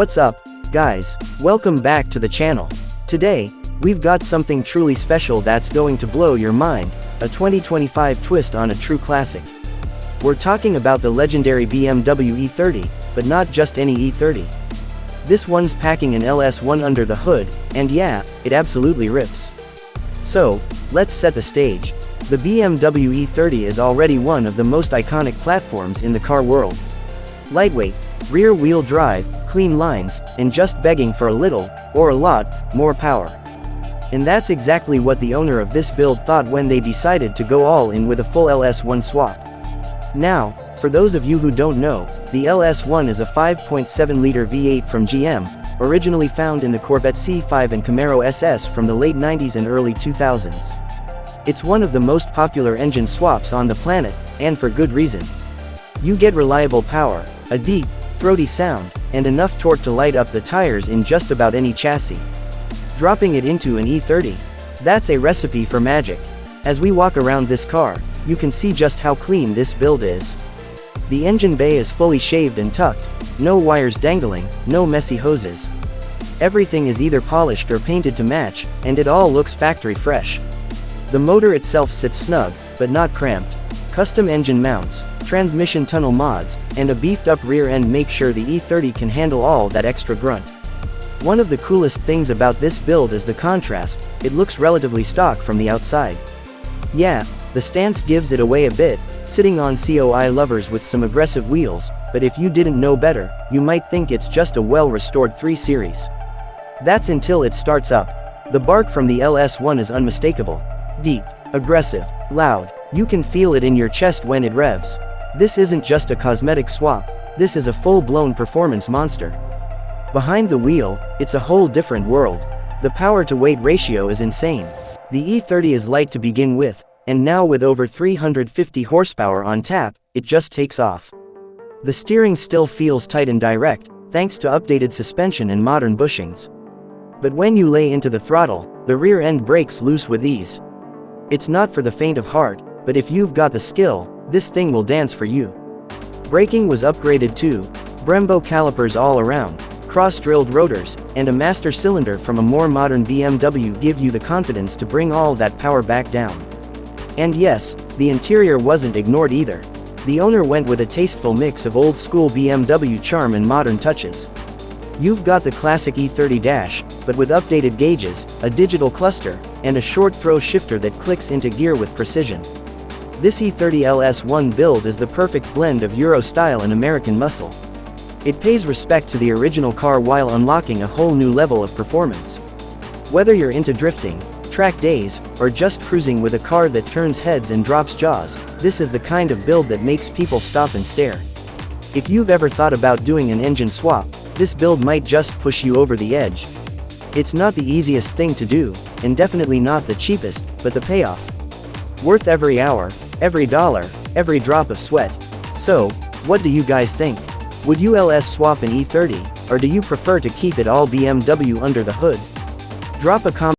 What's up, guys? Welcome back to the channel. Today, we've got something truly special that's going to blow your mind, a 2025 twist on a true classic. We're talking about the legendary BMW E30, but not just any E30. This one's packing an LS1 under the hood, and yeah, it absolutely rips. So, let's set the stage. The BMW E30 is already one of the most iconic platforms in the car world. Lightweight, rear-wheel drive, clean lines, and just begging for a little, or a lot, more power. And that's exactly what the owner of this build thought when they decided to go all in with a full LS1 swap. Now, for those of you who don't know, the LS1 is a 5.7-liter V8 from GM, originally found in the Corvette C5 and Camaro SS from the late 90s and early 2000s. It's one of the most popular engine swaps on the planet, and for good reason. You get reliable power, a deep, throaty sound, and enough torque to light up the tires in just about any chassis. Dropping it into an E30, that's a recipe for magic. As we walk around this car, you can see just how clean this build is. The engine bay is fully shaved and tucked, no wires dangling, no messy hoses. Everything is either polished or painted to match, and it all looks factory fresh. The motor itself sits snug, but not cramped. Custom engine mounts, transmission tunnel mods, and a beefed-up rear end make sure the E30 can handle all that extra grunt. One of the coolest things about this build is the contrast. It looks relatively stock from the outside. Yeah, the stance gives it away a bit, sitting on COI lovers with some aggressive wheels, but if you didn't know better, you might think it's just a well-restored 3 Series. That's until it starts up. The bark from the LS1 is unmistakable. Deep, aggressive, loud. You can feel it in your chest when it revs. This isn't just a cosmetic swap, this is a full-blown performance monster. Behind the wheel, it's a whole different world. The power-to-weight ratio is insane. The E30 is light to begin with, and now with over 350 horsepower on tap, it just takes off. The steering still feels tight and direct, thanks to updated suspension and modern bushings. But when you lay into the throttle, the rear end breaks loose with ease. It's not for the faint of heart, but if you've got the skill, this thing will dance for you. Braking was upgraded too. Brembo calipers all around, cross-drilled rotors, and a master cylinder from a more modern BMW give you the confidence to bring all that power back down. And yes, the interior wasn't ignored either. The owner went with a tasteful mix of old-school BMW charm and modern touches. You've got the classic E30 dash, but with updated gauges, a digital cluster, and a short throw shifter that clicks into gear with precision. This E30 LS1 build is the perfect blend of Euro style and American muscle. It pays respect to the original car while unlocking a whole new level of performance. Whether you're into drifting, track days, or just cruising with a car that turns heads and drops jaws, this is the kind of build that makes people stop and stare. If you've ever thought about doing an engine swap, this build might just push you over the edge. It's not the easiest thing to do, and definitely not the cheapest, but the payoff. Worth every hour, every dollar, every drop of sweat. So, what do you guys think? Would you LS swap an E30, or do you prefer to keep it all BMW under the hood? Drop a comment.